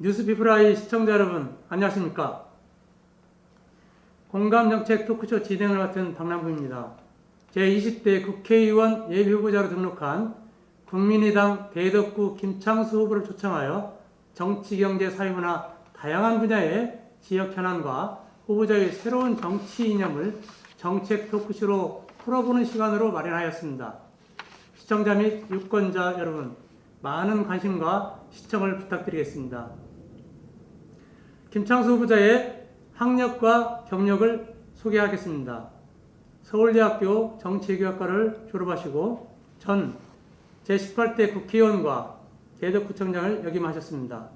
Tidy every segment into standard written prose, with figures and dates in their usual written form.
뉴스피플아이 시청자 여러분 안녕하십니까? 공감정책 토크쇼 진행을 맡은 박남구입니다. 제20대 국회의원 예비후보자로 등록한 국민의당 대덕구 김창수 후보를 초청하여 정치, 경제, 사회문화 다양한 분야의 지역 현안과 후보자의 새로운 정치 이념을 정책 토크쇼로 풀어보는 시간으로 마련하였습니다. 시청자 및 유권자 여러분 많은 관심과 시청을 부탁드리겠습니다. 김창수 후보자의 학력과 경력을 소개하겠습니다. 서울대학교 정치외교학과를 졸업하시고 전 제18대 국회의원과 대덕구청장을 역임하셨습니다.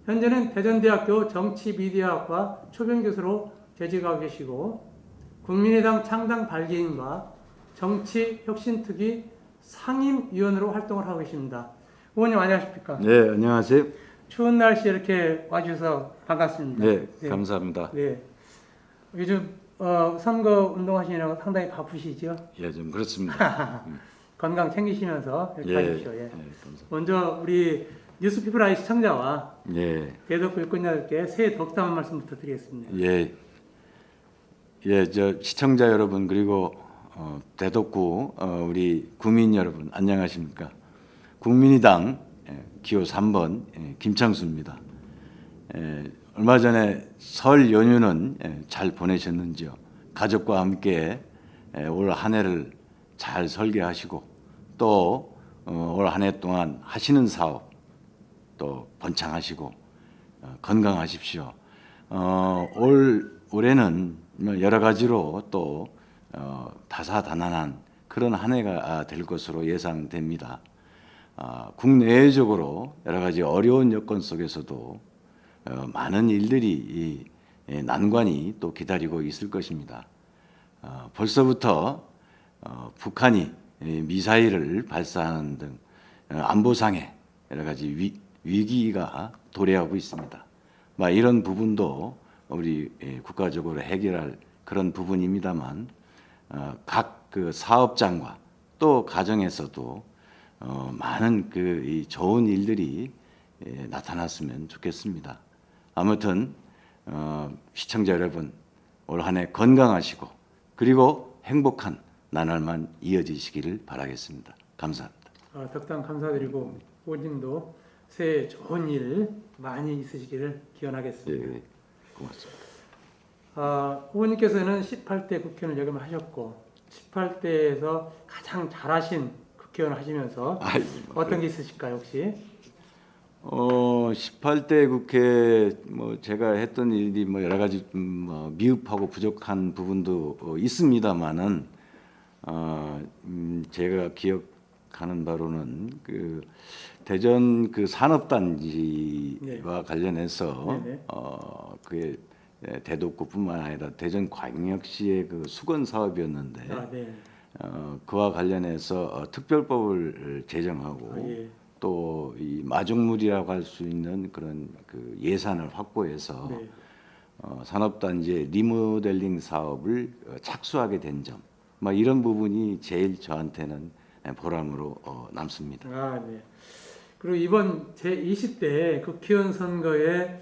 현재는 대전대학교 정치미디어학과 초빙교수로 재직하고 계시고 국민의당 창당 발기인과 정치혁신특위 상임위원으로 활동을 하고 계십니다. 의원님 안녕하십니까? 네, 안녕하세요. 추운 날씨에 이렇게 와주셔서 반갑습니다. 네, 감사합니다. 네. 요즘 선거 운동하시느라고 상당히 바쁘시죠? 예, 좀 그렇습니다. 건강 챙기시면서 이렇게 하십시오. 예. 감사합니다. 먼저 우리 뉴스피플아이 시청자와 예, 대덕구 유권자들께 새해 덕담 한 말씀부터 드리겠습니다. 저 시청자 여러분 그리고 대덕구 우리 국민 여러분 안녕하십니까? 국민의당 기호 3번 김창수입니다. 얼마 전에 설 연휴는 잘 보내셨는지요? 가족과 함께 올 한 해를 잘 설계하시고 또 올 한 해 동안 하시는 사업 또 번창하시고 건강하십시오. 올해는 여러 가지로 또 다사다난한 그런 한 해가 될 것으로 예상됩니다. 국내외적으로 여러 가지 어려운 여건 속에서도 많은 일들이 난관이 또 기다리고 있을 것입니다. 벌써부터 북한이 미사일을 발사하는 등 안보상의 여러 가지 위기가 도래하고 있습니다. 이런 부분도 우리 국가적으로 해결할 그런 부분입니다만 각 그 사업장과 또 가정에서도 많은 이 좋은 일들이 나타났으면 좋겠습니다. 아무튼 시청자 여러분 올 한 해 건강하시고 그리고 행복한 나날만 이어지시기를 바라겠습니다. 감사합니다. 덕담 감사드리고 후보님도 새해 좋은 일 많이 있으시기를 기원하겠습니다. 네, 고맙습니다. 후보님께서는 18대 국회의원을 역임을 하셨고 18대에서 가장 잘하신 국회의원 하시면서 어떤 게 있으실까요 혹시? 18대 국회 제가 했던 일이 여러 가지 미흡하고 부족한 부분도 있습니다만은 제가 기억하는 바로는 그 대전 그 산업단지와 관련해서 그게 대덕구뿐만 아니라 대전광역시의 그 수건 사업이었는데 그와 관련해서 특별법을 제정하고 또 이 마중물이라고 할 수 있는 그런 그 예산을 확보해서 산업단지의 리모델링 사업을 착수하게 된 점, 이런 부분이 제일 저한테는 보람으로 남습니다. 그리고 이번 제20대 국회의원 선거에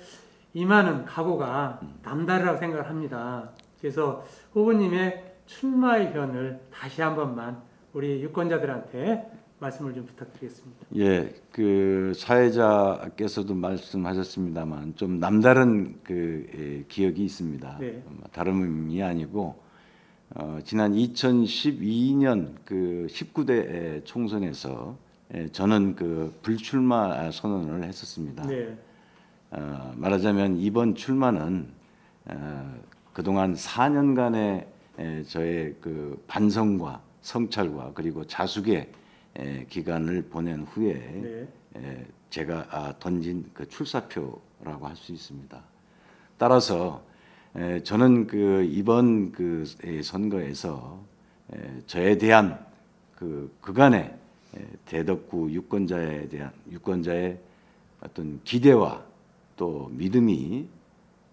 임하는 각오가 남다르다고 생각을 합니다. 그래서 후보님의 출마 의견을 다시 한 번만 우리 유권자들한테 말씀을 좀 부탁드리겠습니다. 예, 그 사회자께서도 말씀하셨습니다만 좀 남다른 그 기억이 있습니다. 다른 의미 아니고 지난 2012년 그 19대 총선에서 저는 그 불출마 선언을 했었습니다. 말하자면 이번 출마는 그동안 4년간의 저의 그 반성과 성찰과 그리고 자숙의 기간을 보낸 후에 제가 던진 그 출사표라고 할 수 있습니다. 따라서 저는 그 이번 그 선거에서 저에 대한 그 그간의 대덕구 유권자의 어떤 기대와 또 믿음이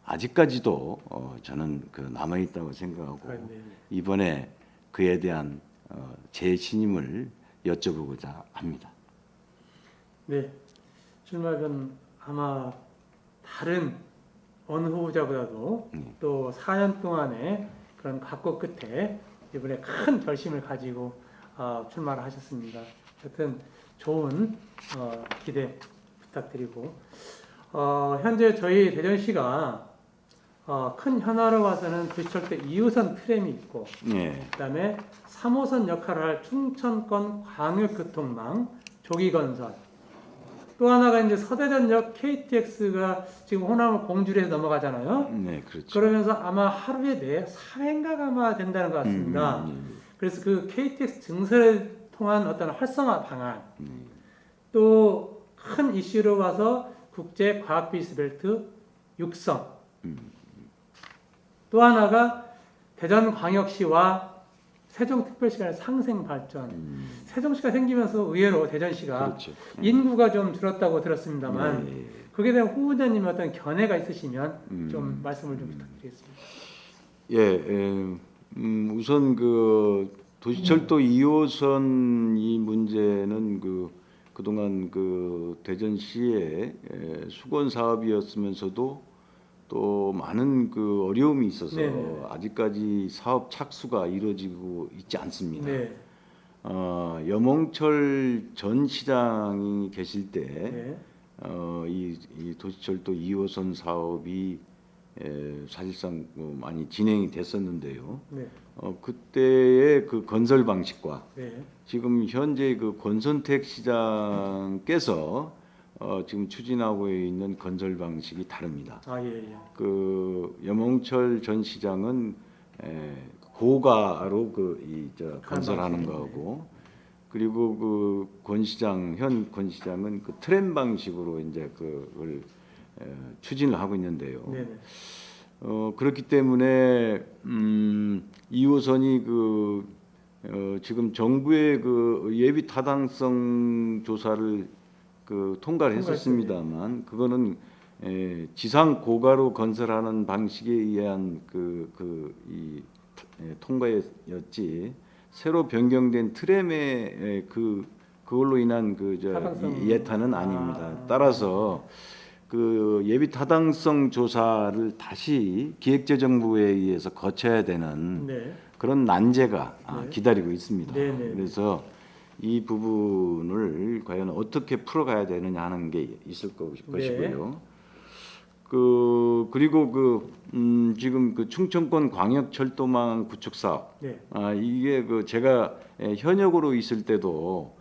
아직까지도 저는 그 남아 있다고 생각하고 이번에 그에 대한 제 신임을 여쭤보고자 합니다. 네, 출마변 아마 다른 어느 후보자보다도 또 4년 동안의 그런 각고 끝에 이번에 큰 결심을 가지고 출마를 하셨습니다. 하여튼 좋은 기대 부탁드리고 현재 저희 대전시가 큰 현안으로 봐서는 도시철도 2호선 트램이 있고 예. 그다음에 3호선 역할을 할 충청권 광역교통망 조기 건설 또 하나가 이제 서대전역 KTX가 지금 호남을 공주로 해서 넘어가잖아요. 네, 그렇죠. 그러면서 아마 하루에 4회인가 아마 된다는 것 같습니다. 그래서 그 KTX 증설에 통한 어떤 활성화 방안 또 큰 이슈로 봐서 국제 과학 비즈니스 벨트 육성 또 하나가 대전광역시와 세종특별시간의 상생 발전 세종시가 생기면서 의외로 대전시가 그렇죠. 인구가 좀 줄었다고 들었습니다만 예. 거기에 대한 후보자님의 어떤 견해가 있으시면 좀 말씀을 좀 부탁드리겠습니다. 우선 그 도시철도 2호선 이 문제는 그동안 그 대전시의 수건 사업이었으면서도 또 많은 그 어려움이 있어서 네네. 아직까지 사업 착수가 이루어지고 있지 않습니다. 네. 염홍철 전 시장이 계실 때 네. 이 도시철도 2호선 사업이 사실상 많이 진행이 됐었는데요. 네. 그때의 그 건설 방식과 네. 지금 현재 그 권선택 시장께서 지금 추진하고 있는 건설 방식이 다릅니다. 예. 그 염홍철 전 시장은 고가로 건설하는 거고, 그리고 그 현 권 시장은 그 트램 방식으로 이제 그걸 추진을 하고 있는데요. 네네. 그렇기 때문에 2호선이 지금 정부의 그 예비 타당성 조사를 통과를 했었습니다만 그거는 지상 고가로 건설하는 방식에 의한 통과였지 새로 변경된 트램의 그걸로 인한 예타는 아닙니다. 따라서 그 예비 타당성 조사를 다시 기획재정부에 의해서 거쳐야 되는 네. 그런 난제가 네. 기다리고 있습니다. 네네. 그래서 이 부분을 과연 어떻게 풀어가야 되느냐 하는 게 있을 것이고요. 그리고 지금 그 충청권 광역철도망 구축 사업, 네. 이게 제가 현역으로 있을 때도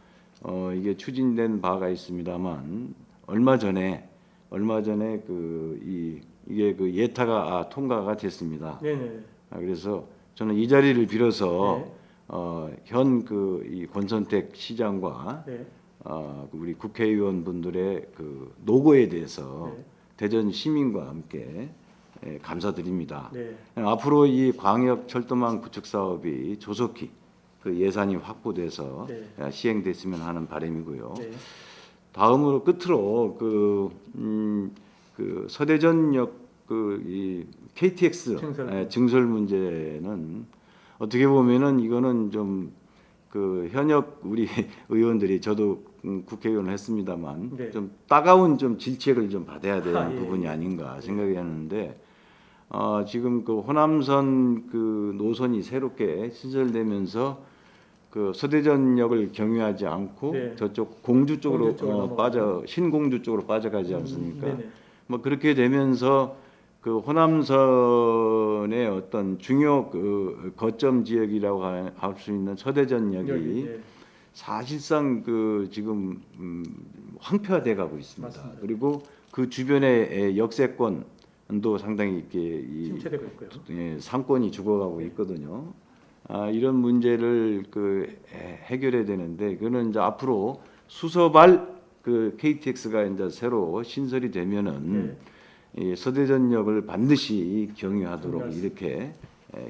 이게 추진된 바가 있습니다만 얼마 전에 이게 예타가 통과가 됐습니다. 네네. 그래서 저는 이 자리를 빌어서 네. 현 이 권선택 시장과 네. 우리 국회의원분들의 그 노고에 대해서 네. 대전 시민과 함께 감사드립니다. 네. 앞으로 이 광역 철도망 구축 사업이 조속히 그 예산이 확보돼서 네. 시행됐으면 하는 바람이고요. 네. 다음으로 끝으로 그 서대전역 이 KTX 증설 문제는 어떻게 보면은 이거는 좀 현역 우리 의원들이 저도 국회의원을 했습니다만 네. 좀 따가운 좀 질책을 좀 받아야 되는 예. 부분이 아닌가 생각이 하는데 지금 그 호남선 노선이 새롭게 신설되면서 그 서대전역을 경유하지 않고 네. 저쪽 공주 쪽으로 공주 쪽으로 신공주 쪽으로 빠져가지 않습니까? 네네. 뭐 그렇게 되면서 그 호남선의 어떤 중요 거점 지역이라고 할 수 있는 서대전역이 네. 사실상 지금 황폐화돼 가고 있습니다. 맞습니다. 그리고 그 주변의 역세권도 상당히 이렇게 침체되고 있고요. 상권이 죽어가고 있거든요. 이런 문제를 해결해야 되는데 그거는 이제 앞으로 수서발 KTX가 이제 새로 신설이 되면은 이 서대전역을 반드시 경유하도록 이렇게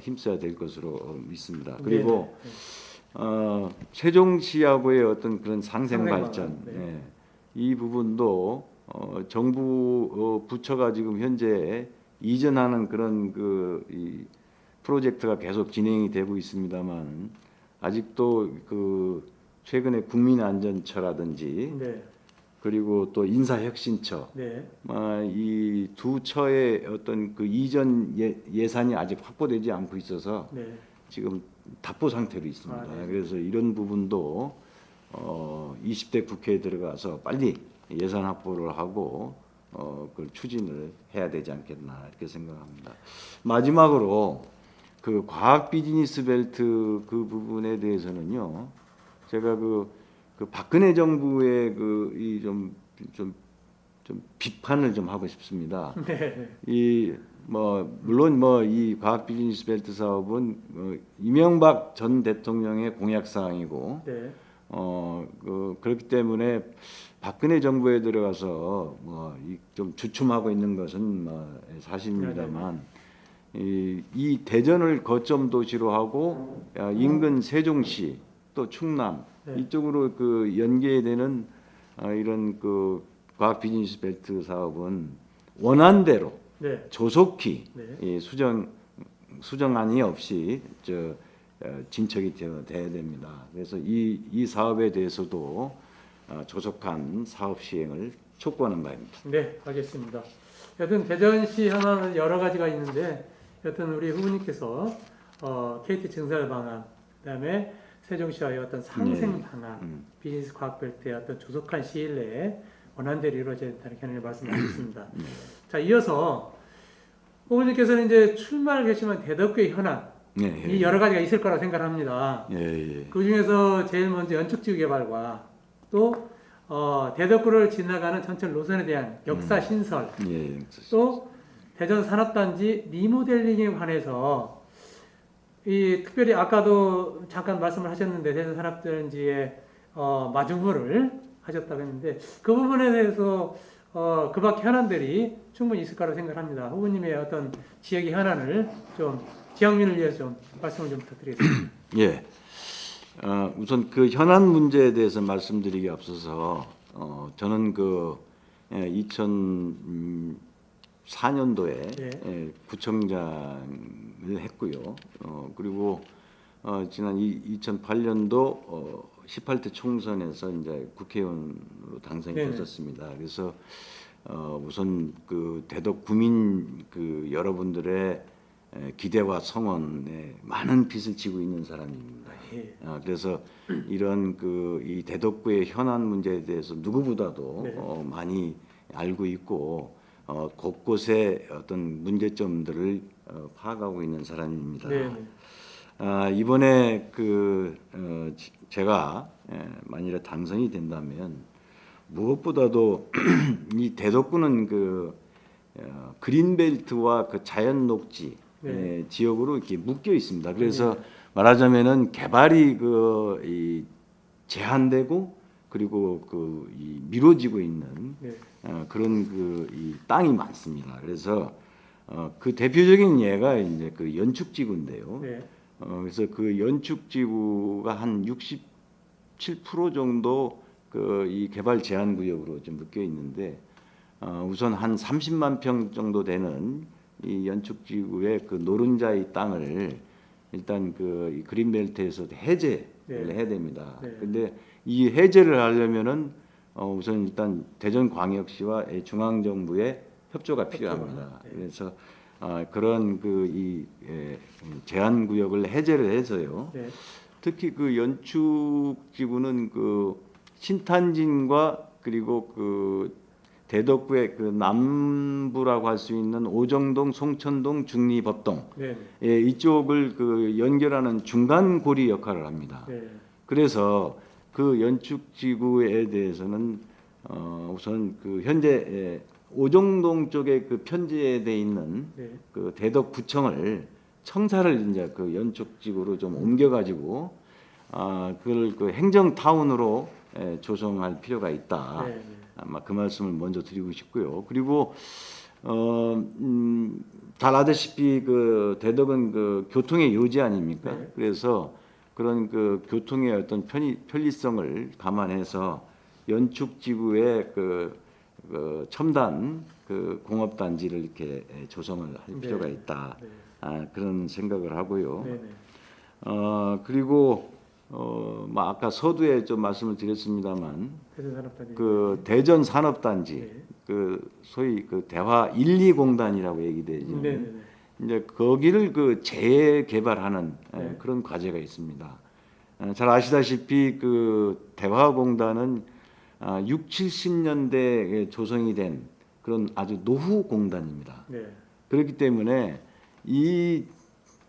힘써야 될 것으로 믿습니다. 그리고 세종시하고의 어떤 그런 상생 발전, 이 부분도 정부 부처가 지금 현재 이전하는 그런 이 프로젝트가 계속 진행이 되고 있습니다만 아직도 최근에 국민안전처라든지 그리고 또 인사혁신처 네. 이 두 처의 어떤 그 이전 예산이 아직 확보되지 않고 있어서 네. 지금 답보 상태로 있습니다. 네. 그래서 이런 부분도 20대 국회에 들어가서 빨리 예산 확보를 하고 그걸 추진을 해야 되지 않겠나 이렇게 생각합니다. 마지막으로 그 과학 비즈니스 벨트 그 부분에 대해서는요, 제가 그 박근혜 정부의 그 이 좀 비판을 좀 하고 싶습니다. 네. 이 물론 이 과학 비즈니스 벨트 사업은 이명박 전 대통령의 공약 사항이고 네. 그렇기 때문에 박근혜 정부에 들어가서 좀 주춤하고 있는 것은 사실입니다만 이 대전을 거점 도시로 하고 인근 세종시 또 충남 네. 이쪽으로 그 연계되는 이런 그 과학 비즈니스 벨트 사업은 원안대로 네. 조속히 네. 이 수정안이 없이 진척이 돼야 됩니다. 그래서 이 사업에 대해서도 조속한 사업 시행을 촉구하는 바입니다. 네, 알겠습니다. 여튼 대전시 현안은 여러 가지가 있는데, 여튼 우리 후보님께서 KT 증설 방안, 그다음에 세종시와의 어떤 상생 방안, 비즈니스 과학벨트의 어떤 조속한 시일 내에 원안대로 이루어져야 된다는 견해를 말씀하셨습니다. 자, 이어서 후보님께서는 이제 출마를 결심한 대덕구의 현안, 이 여러 가지가 있을 거라 생각합니다. 그 중에서 제일 먼저 연축지구 개발과 또 대덕구를 지나가는 전철 노선에 대한 역사 신설, 또 대전 산업단지 리모델링에 관해서 이 특별히 아까도 잠깐 말씀을 하셨는데 대전 산업단지의 마중물을 하셨다고 했는데 그 부분에 대해서 그 밖에 현안들이 충분히 있을 거라고 생각합니다. 후보님의 어떤 지역의 현안을 좀 지역민을 위해서 좀 말씀을 좀 부탁드리겠습니다. 예. 우선 그 현안 문제에 대해서 말씀드리기 앞서서 저는 그 2004년도에 구청장을 했고요. 그리고 지난 2008년도 18대 총선에서 이제 국회의원으로 당선이 됐었습니다. 그래서 우선 그 대덕 구민 그 여러분들의 기대와 성원에 많은 빚을 지고 있는 사람입니다. 그래서 이런 이 대덕구의 현안 문제에 대해서 누구보다도 많이 알고 있고 곳곳에 어떤 문제점들을 파악하고 있는 사람입니다. 이번에 제가 만일에 당선이 된다면 무엇보다도 이 대덕구는 그린벨트와 그 자연 녹지 지역으로 이렇게 묶여 있습니다. 그래서 말하자면은 개발이 이 제한되고 그리고 이 미뤄지고 있는 그런 이 땅이 많습니다. 그래서 그 대표적인 예가 이제 그 연축지구인데요. 그래서 그 연축지구가 한 67% 정도 이 개발 제한 구역으로 좀 묶여 있는데 우선 한 30만 평 정도 되는 이 연축지구의 그 노른자의 땅을 일단 이 그린벨트에서 해제를 해야 됩니다. 근데 이 해제를 하려면은 우선 일단 대전광역시와 중앙정부의 협조가 필요합니다. 그래서 그런 이 제한 구역을 해제를 해서요. 특히 그 연축지구는 그 신탄진과 그리고 대덕구의 그 남부라고 할 수 있는 오정동, 송천동, 중리법동 이쪽을 연결하는 중간 고리 역할을 합니다. 그래서 그 연축지구에 대해서는 우선 현재 오정동 쪽에 편제돼 있는 그 대덕구청을 청사를 이제 연축지구로 좀 옮겨가지고 그걸 행정타운으로 조성할 필요가 있다. 아마 그 말씀을 먼저 드리고 싶고요. 그리고 잘 아다시피 대덕은 교통의 요지 아닙니까? 그래서 그런 교통의 어떤 편리성을 감안해서 연축지구의 첨단 공업단지를 이렇게 조성을 할 필요가 있다. 그런 생각을 하고요. 그리고 뭐 아까 서두에 좀 말씀을 드렸습니다만 대전산업단지. 그 대전 산업단지 네. 그 소위 그 대화 1, 2공단이라고 얘기되죠. 네, 네, 네. 이제 거기를 그 재개발하는 네. 그런 과제가 있습니다. 잘 아시다시피 그 대화공단은 6, 70년대에 조성이 된 그런 아주 노후 공단입니다. 네. 그렇기 때문에 이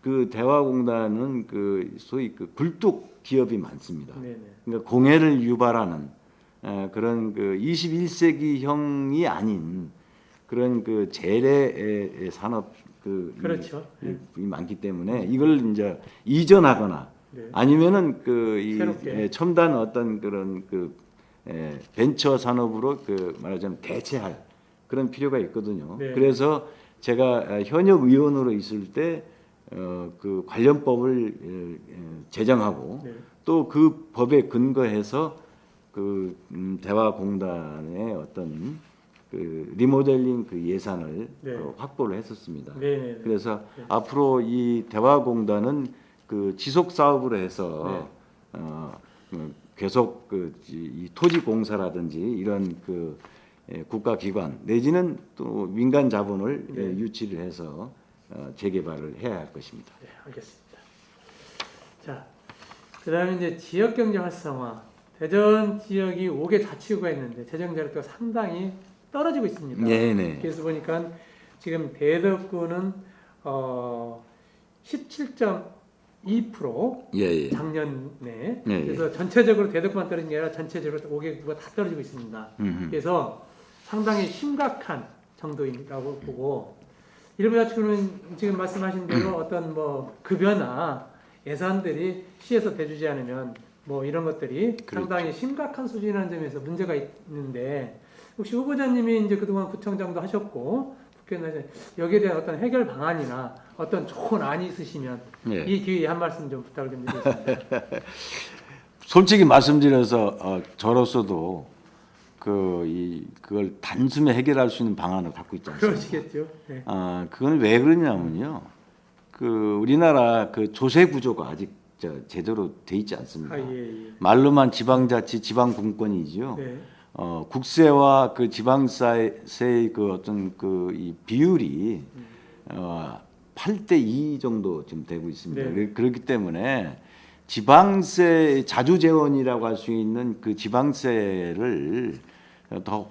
그 대화공단은 그 소위 그 굴뚝 기업이 많습니다. 네, 네. 그러니까 공해를 유발하는 그런 그 21세기형이 아닌 그런 그 재래 산업 그렇죠. 이 많기 때문에 이걸 이제 이전하거나 네. 아니면은 그 이 새롭게. 첨단 어떤 그런 그 벤처 산업으로 그 말하자면 대체할 그런 필요가 있거든요. 네. 그래서 제가 현역 의원으로 있을 때 그 관련법을 제정하고 네. 또 그 법에 근거해서 그 대화공단의 어떤 그 리모델링 그 예산을 네. 확보를 했었습니다. 네, 네, 네. 그래서 네. 앞으로 이 대화공단은 그 지속 사업으로 해서 계속 이 토지 공사라든지 이런 그 국가기관 내지는 또 민간 자본을 네. 유치를 해서 재개발을 해야 할 것입니다. 네, 알겠습니다. 자, 그다음에 이제 지역 경제 활성화. 대전 지역이 5개 자치구가 있는데 재정 자료가 상당히 떨어지고 있습니다. 네네. 그래서 보니까 지금 대덕구는 17.2% 예예. 작년에 예, 예. 그래서 전체적으로 대덕구만 떨어진 게 아니라 전체적으로 5개구가 다 떨어지고 있습니다. 그래서 상당히 심각한 정도라고 보고 일부 자치구는 지금 말씀하신 대로 어떤 뭐 급여나 예산들이 시에서 대주지 않으면 뭐 이런 것들이 그렇죠. 상당히 심각한 수준이라는 점에서 문제가 있는데 혹시 후보자님이 이제 그동안 구청장도 하셨고 국회의원 여기에 대한 어떤 해결 방안이나 어떤 좋은 안이 있으시면 예. 이 기회에 한 말씀 좀 부탁을 좀 드리겠습니다. 솔직히 말씀드려서 저로서도 그걸 단숨에 해결할 수 있는 방안을 갖고 있지 않습니까? 그러시겠죠. 네. 그건 왜 그러냐면요. 그 우리나라 그 조세 구조가 아직 제대로 돼 있지 않습니다. 예, 예. 말로만 지방자치, 지방분권이지요. 네. 국세와 그 지방세의 그 어떤 그 이 비율이 8대 2 정도 지금 되고 있습니다. 네. 그렇기 때문에 지방세 자주재원이라고 할 수 있는 그 지방세를 더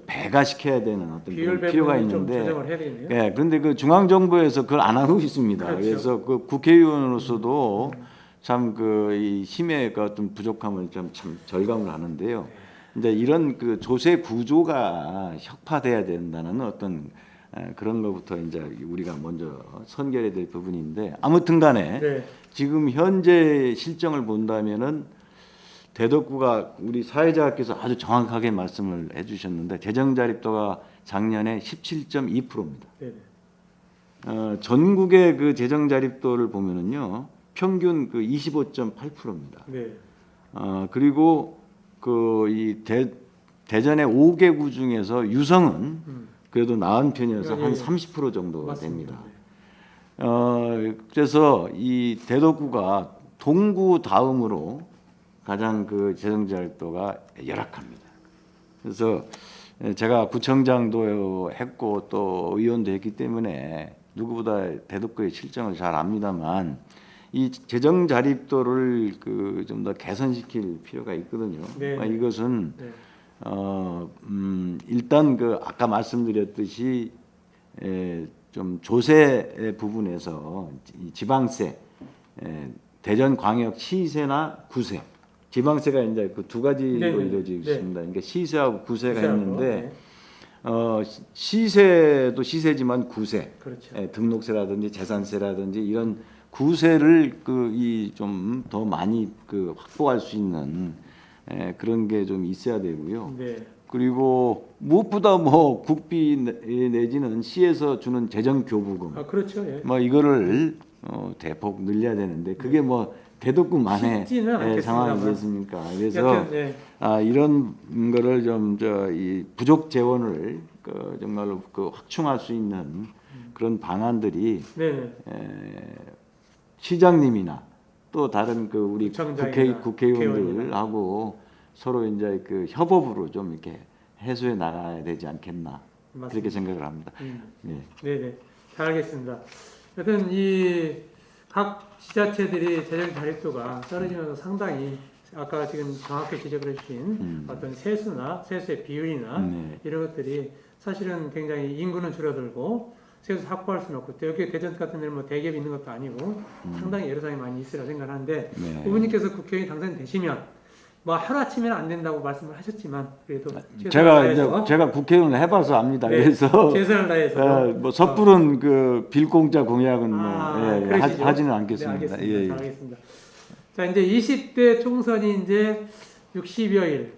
배가시켜야 되는 어떤 비율 그런 필요가 배분을 좀 있는데, 조정을 해야 되겠네요. 예, 그런데 그 중앙 정부에서 그걸 안 하고 있습니다. 그렇죠. 그래서 그 국회의원으로서도 참 그 이 힘의 그 어떤 부족함을 참 절감을 하는데요. 근데 이런 그 조세 구조가 혁파돼야 된다는 어떤 그런 것부터 이제 우리가 먼저 선결해야 될 부분인데 아무튼간에 네. 지금 현재 실정을 본다면은 대덕구가 우리 사회자께서 아주 정확하게 말씀을 해주셨는데 재정 자립도가 작년에 17.2%입니다. 네. 전국의 그 재정 자립도를 보면은요 평균 그 25.8%입니다. 네. 그리고 그 이 대전의 5개구 중에서 유성은 그래도 나은 편이어서 예, 한 예. 30% 정도 맞습니다. 됩니다. 그래서 이 대덕구가 동구 다음으로 가장 그 재정 자립도가 열악합니다. 그래서 제가 구청장도 했고 또 의원도 했기 때문에 누구보다 대덕구의 실정을 잘 압니다만 이 재정 자립도를 그 좀 더 개선시킬 필요가 있거든요. 네. 이것은 네. 일단 그 아까 말씀드렸듯이 좀 조세 부분에서 이 지방세, 대전광역 시세나 구세, 지방세가 이제 그 두 가지로 네네. 이루어지고 네. 있습니다. 그러니까 시세하고 구세가 구세하고, 있는데 네. 시세도 시세지만 구세, 그렇죠. 등록세라든지 재산세라든지 이런 구세를 좀 더 많이 그 확보할 수 있는 그런 게 좀 있어야 되고요. 네. 그리고 무엇보다 뭐 국비 내지는 시에서 주는 재정 교부금 그렇죠. 예. 뭐 이거를 대폭 늘려야 되는데 그게 뭐 대덕구만의 쉽지는 않겠습니다만. 상황이겠습니까? 그래서 여튼, 네. 이런 거를 좀 이 부족 재원을 정말로 확충할 수 있는 그런 방안들이 네. 시장님이나 또 다른 그 우리 구청장이나 국회의원들하고 서로 이제 그 협업으로 좀 이렇게 해소해 나가야 되지 않겠나 맞습니다. 그렇게 생각을 합니다. 예. 네네, 잘 알겠습니다. 여튼 이 각 지자체들이 재정 자립도가 떨어지면서 상당히 아까 지금 정확히 지적을 해주신 어떤 세수의 비율이나 네. 이런 것들이 사실은 굉장히 인구는 줄어들고 세수 확보할 수는 없고 또 여기 대전 같은 데는 뭐 대기업이 있는 것도 아니고 상당히 애로사항이 많이 있으라 생각하는데 네. 후보님께서 국회의원이 당선되시면 뭐 하루아침에는 안 된다고 말씀을 하셨지만 그래도 제가 국회의원을 해봐서 압니다. 네, 그래서 최선을 다해서 뭐 섣부른 그 빌공짜 공약은 그러시죠? 하지는 네, 않겠습니다. 알겠습니다. 예, 예. 잘 알겠습니다. 자, 이제 20대 총선이 이제 60여일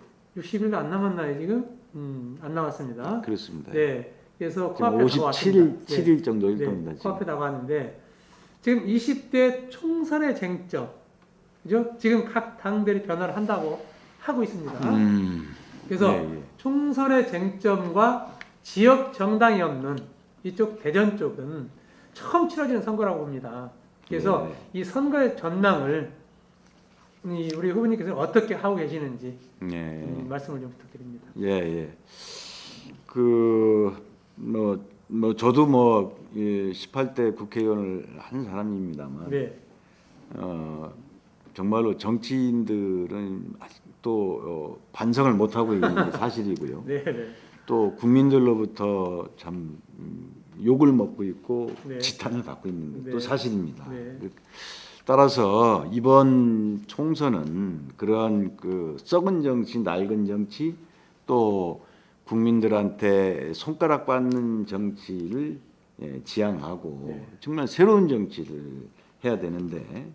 안 남았나요, 지금? 안 남았습니다. 그렇습니다. 네. 그래서 지금 코앞에 57일, 7일 정도일 네, 겁니다. 지금. 코앞에 나가는데 지금 20대 총선의 쟁점, 그죠? 지금 각 당들이 변화를 한다고 하고 있습니다. 그래서 예, 예. 총선의 쟁점과 지역 정당이 없는 이쪽 대전 쪽은 처음 치러지는 선거라고 봅니다. 그래서 이 선거의 전망을 우리 후보님께서는 어떻게 하고 계시는지 예. 말씀을 좀 부탁드립니다. 예, 예. 저도 18대 국회의원을 한 사람입니다만, 네, 정말로 정치인들은 아직도 반성을 못 하고 있는 게 사실이고요. 네, 네, 또 국민들로부터 참 욕을 먹고 있고 네. 지탄을 받고 있는 것도 네. 사실입니다. 네. 따라서 이번 총선은 그러한 그 썩은 정치, 낡은 정치, 또 국민들한테 손가락 받는 정치를 지향하고 네. 정말 새로운 정치를 해야 되는데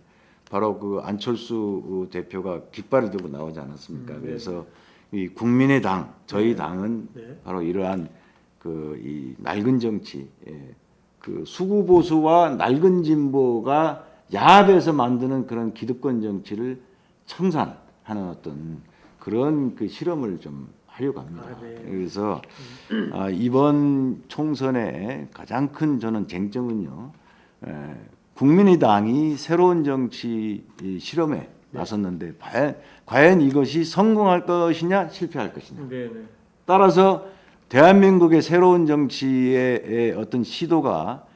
바로 그 안철수 대표가 깃발을 들고 나오지 않았습니까? 네. 그래서 이 국민의당, 저희 네. 당은 네. 바로 이러한 그 이 낡은 정치, 그 수구 보수와 낡은 진보가 야합해서 만드는 그런 기득권 정치를 청산하는 어떤 그런 그 실험을 좀 하려고 합니다. 네. 그래서 이번 총선의 가장 큰 저는 쟁점은요, 국민의당이 새로운 정치 실험에 나섰는데 과연 이것이 성공할 것이냐 실패할 것이냐. 네, 네. 따라서 대한민국의 새로운 정치의 어떤 시도가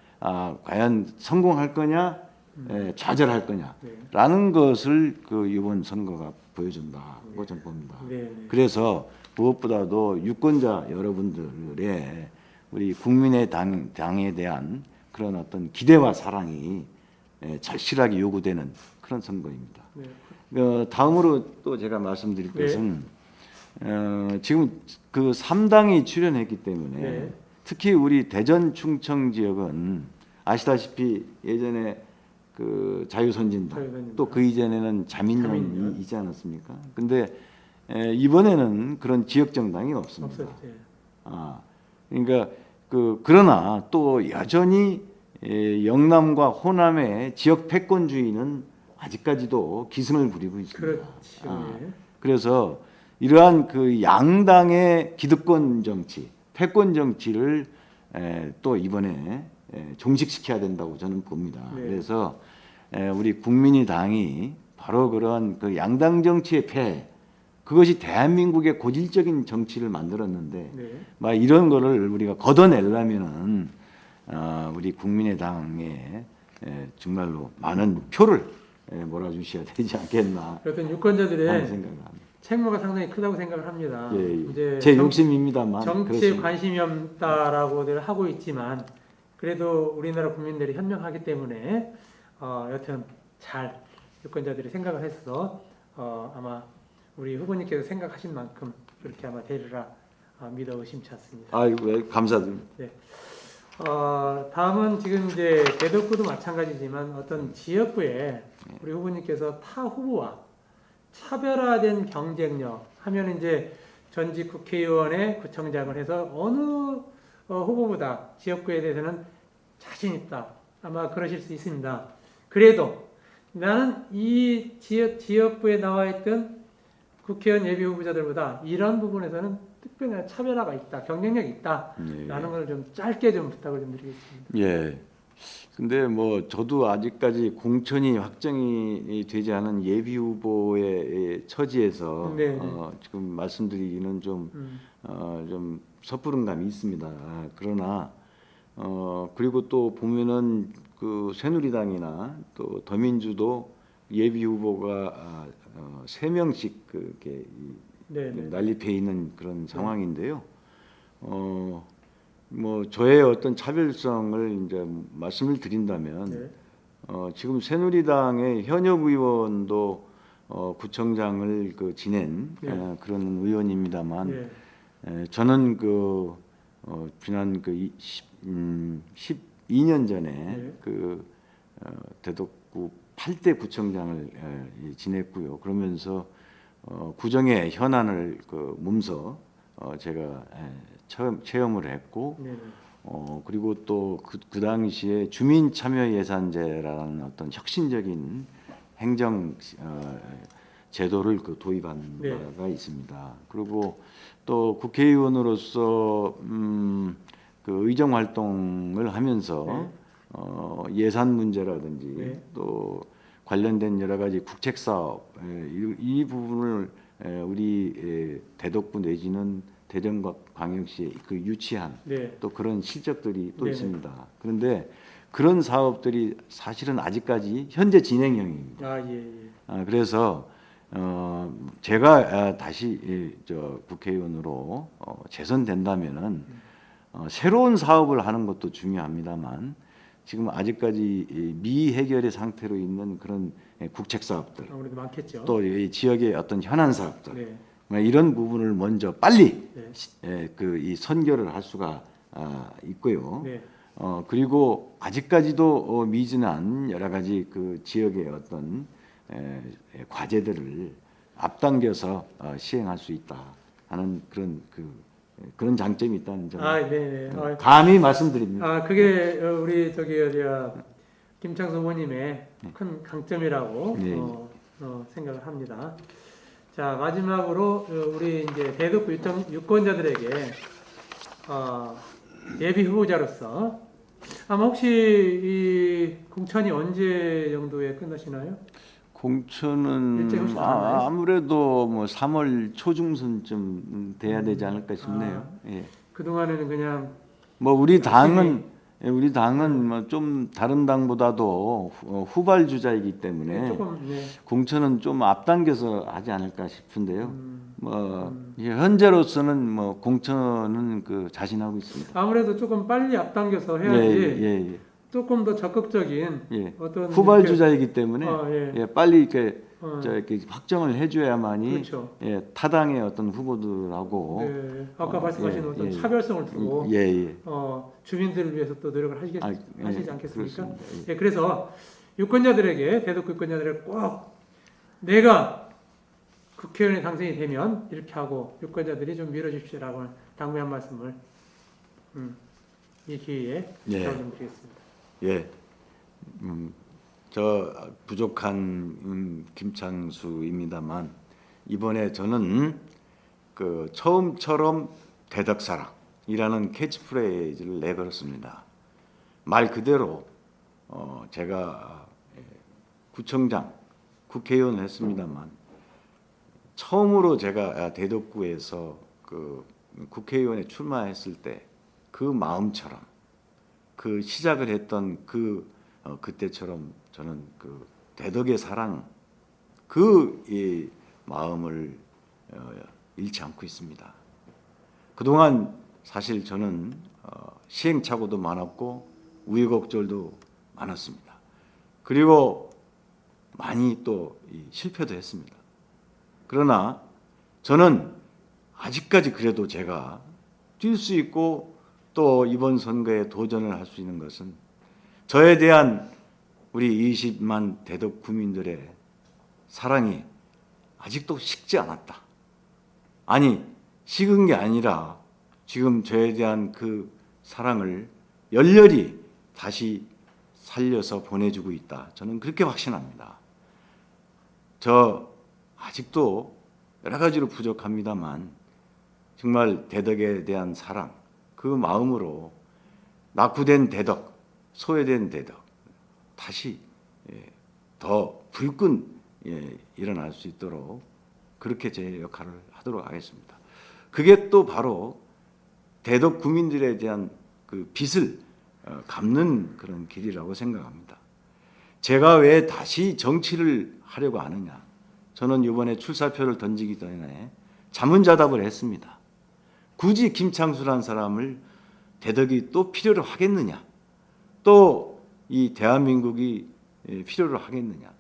과연 성공할 거냐, 좌절할 거냐라는 것을 그 이번 선거가 보여준다고 저는 봅니다. 네, 네. 그래서 무엇보다도 유권자 여러분들의 우리 국민의당에 대한 그런 어떤 기대와 사랑이 절실하게 요구되는 그런 선거입니다. 네. 다음으로 또 제가 말씀드릴 네. 것은 지금 그 3당이 출연했기 때문에 네. 특히 우리 대전 충청 지역은 아시다시피 예전에 그 자유선진당 또 그 이전에는 자민련이 있지 않았습니까? 근데 이번에는 그런 지역 정당이 없습니다. 없었죠. 그러니까 그러나 또 여전히 영남과 호남의 지역 패권주의는 아직까지도 기승을 부리고 있습니다. 그렇죠. 예. 그래서 이러한 그 양당의 기득권 정치, 패권 정치를 또 이번에 종식시켜야 된다고 저는 봅니다. 네. 그래서 우리 국민의당이 바로 그러한 그 양당 정치의 폐해, 그것이 대한민국의 고질적인 정치를 만들었는데 네. 막 이런 거를 우리가 걷어내려면은 우리 국민의당에 정말로 많은 표를 몰아주셔야 되지 않겠나 여튼 유권자들의 하는 생각을 합니다. 책무가 상당히 크다고 생각을 합니다. 이제 제 욕심입니다만 정치에 그렇습니다. 관심이 없다라고들 하고 있지만 그래도 우리나라 국민들이 현명하기 때문에 여튼 잘 유권자들이 생각을 해서 아마 우리 후보님께서 생각하신 만큼 그렇게 아마 되리라 믿어 의심치 않습니다. 아이고 감사드립니다. 네. 다음은 지금 이제 대덕구도 마찬가지지만 어떤 지역구에 우리 후보님께서 타 후보와 차별화된 경쟁력 하면 이제 전직 국회의원의 구청장을 해서 어느 후보보다 지역구에 대해서는 자신 있다. 아마 그러실 수 있습니다. 그래도 나는 이 지역구에 나와 있던 국회의원 예비 후보자들보다 이런 부분에서는 특별한 차별화가 있다, 경쟁력이 있다라는 걸 좀 짧게 좀 부탁을 좀 드리겠습니다. 예, 근데 뭐 저도 아직까지 공천이 확정이 되지 않은 예비 후보의 처지에서 네, 네. 지금 말씀드리기는 좀 섣부른 감이 있습니다. 그러나 그리고 또 보면은 그 새누리당이나 또 더민주도 예비 후보가 3명씩 그렇게 네, 네. 난립해 있는 그런 상황인데요. 뭐 저의 어떤 차별성을 이제 말씀을 드린다면 네. 지금 새누리당의 현역 의원도 구청장을 지낸 네. 그런 의원입니다만 예. 저는 지난 12년 전에 네. 대덕구 8대 구청장을 지냈고요. 그러면서 구정의 현안을 몸소 제가 처음 체험을 했고 네. 네. 그리고 또 그 당시에 주민 참여 예산제라는 어떤 혁신적인 행정 제도를 도입한 네. 바가 있습니다. 그리고 또 국회의원으로서 그 의정 활동을 하면서 네. 예산 문제라든지 네. 또 관련된 여러 가지 국책 사업 이 부분을 우리 대덕구 내지는 대전광역시에 유치한 네. 또 그런 실적들이 또 네네. 있습니다. 그런데 그런 사업들이 사실은 아직까지 현재 진행형입니다. 아, 예, 예. 그래서 제가 다시 국회의원으로 재선된다면은 새로운 사업을 하는 것도 중요합니다만 지금 아직까지 미해결의 상태로 있는 그런 국책 사업들 아무래도 많겠죠. 또 이 지역의 어떤 현안 사업들 네. 이런 부분을 먼저 빨리 네. 이 선결을 할 수가 있고요. 네. 그리고 아직까지도 미진한 여러 가지 그 지역의 어떤 과제들을 앞당겨서 시행할 수 있다 하는 그런 장점이 있다는 점을 아, 네, 네. 감히 말씀드립니다. 아, 그게 우리 저기 어디야 김창수 후보님의 큰 강점이라고 네. 생각을 합니다. 자, 마지막으로 우리 이제 대덕구 유권자들에게 예비 후보자로서 아마 혹시 이 공천이 언제 정도에 끝나시나요? 일찍 공천은 혹시 나왔나요? 아무래도 뭐 3월 초중순쯤 돼야 되지 않을까 싶네요. 예. 그동안에는 그냥 뭐 우리 당은 뭐 좀 다른 당보다도 후발주자이기 때문에 조금 네. 공천은 좀 앞당겨서 하지 않을까 싶은데요. 현재로서는 뭐 공천은 자신하고 있습니다. 아무래도 조금 빨리 앞당겨서 예, 해야지 예, 조금 더 적극적인 예. 어떤 후발주자이기 때문에 예. 빨리 이렇게 어. 이렇게 확정을 해줘야만이 그렇죠. 타당의 어떤 후보들하고 네. 아까 말씀하신 예, 어떤 예. 차별성을 두고 예. 주민들을 위해서 또 노력을 하시지 예, 않겠습니까? 그렇습니다. 예, 그래서 유권자들에게 대덕구 유권자들에게 꼭 내가 국회의원에 당선이 되면 이렇게 하고 유권자들이 좀 밀어주십시오라고 당부의 한 말씀을 이 기회에 예. 좀 드리겠습니다. 예. 저 부족한 김창수입니다만 이번에 저는 처음처럼 대덕사랑이라는 캐치프레이즈를 내걸었습니다. 말 그대로 제가 구청장, 국회의원을 했습니다만 처음으로 제가 대덕구에서 국회의원에 출마했을 때 그 마음처럼 그 시작을 했던 그때처럼 저는 대덕의 사랑 이 마음을 잃지 않고 있습니다. 그동안 사실 저는 시행착오도 많았고 우여곡절도 많았습니다. 그리고 많이 또 실패도 했습니다. 그러나 저는 아직까지 그래도 제가 뛸 수 있고 또 이번 선거에 도전을 할 수 있는 것은 저에 대한 우리 20만 대덕 구민들의 사랑이 아직도 식지 않았다. 아니, 식은 게 아니라 지금 저에 대한 그 사랑을 열렬히 다시 살려서 보내주고 있다. 저는 그렇게 확신합니다. 저 아직도 여러 가지로 부족합니다만 정말 대덕에 대한 사랑, 그 마음으로 낙후된 대덕, 소외된 대덕 다시 더 불끈 일어날 수 있도록 그렇게 제 역할을 하도록 하겠습니다. 그게 또 바로 대덕 구민들에 대한 그 빚을 갚는 그런 길이라고 생각합니다. 제가 왜 다시 정치를 하려고 하느냐? 저는 이번에 출사표를 던지기 전에 자문자답을 했습니다. 굳이 김창수라는 사람을 대덕이 또 필요로 하겠느냐? 또 이 대한민국이 필요로 하겠느냐?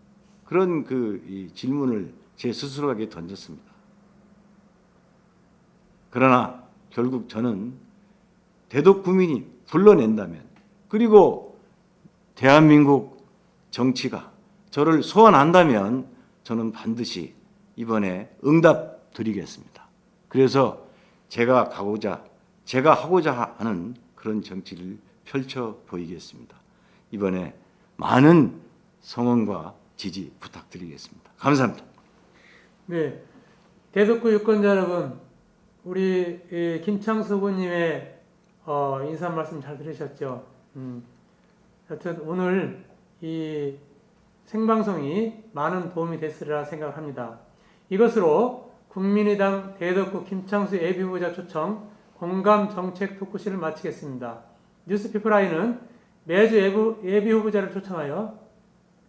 그런 이 질문을 제 스스로에게 던졌습니다. 그러나 결국 저는 대덕 구민이 불러낸다면, 그리고 대한민국 정치가 저를 소환한다면 저는 반드시 이번에 응답 드리겠습니다. 그래서 제가 하고자 하는 그런 정치를 펼쳐 보이겠습니다. 이번에 많은 성원과 지지 부탁드리겠습니다. 감사합니다. 네, 대덕구 유권자 여러분, 우리 김창수 후보님의 인사 말씀 잘 들으셨죠? 하여튼 오늘 이 생방송이 많은 도움이 됐으리라 생각합니다. 이것으로 국민의당 대덕구 김창수 예비후보자 초청 공감 정책 토크쇼를 마치겠습니다. 뉴스피플아이는 매주 예비후보자를 초청하여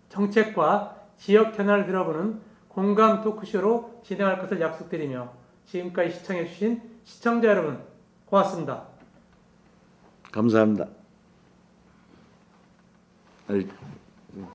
정책과 지역 현안을 들어보는 공감 토크쇼로 진행할 것을 약속드리며 지금까지 시청해주신 시청자 여러분 고맙습니다. 감사합니다.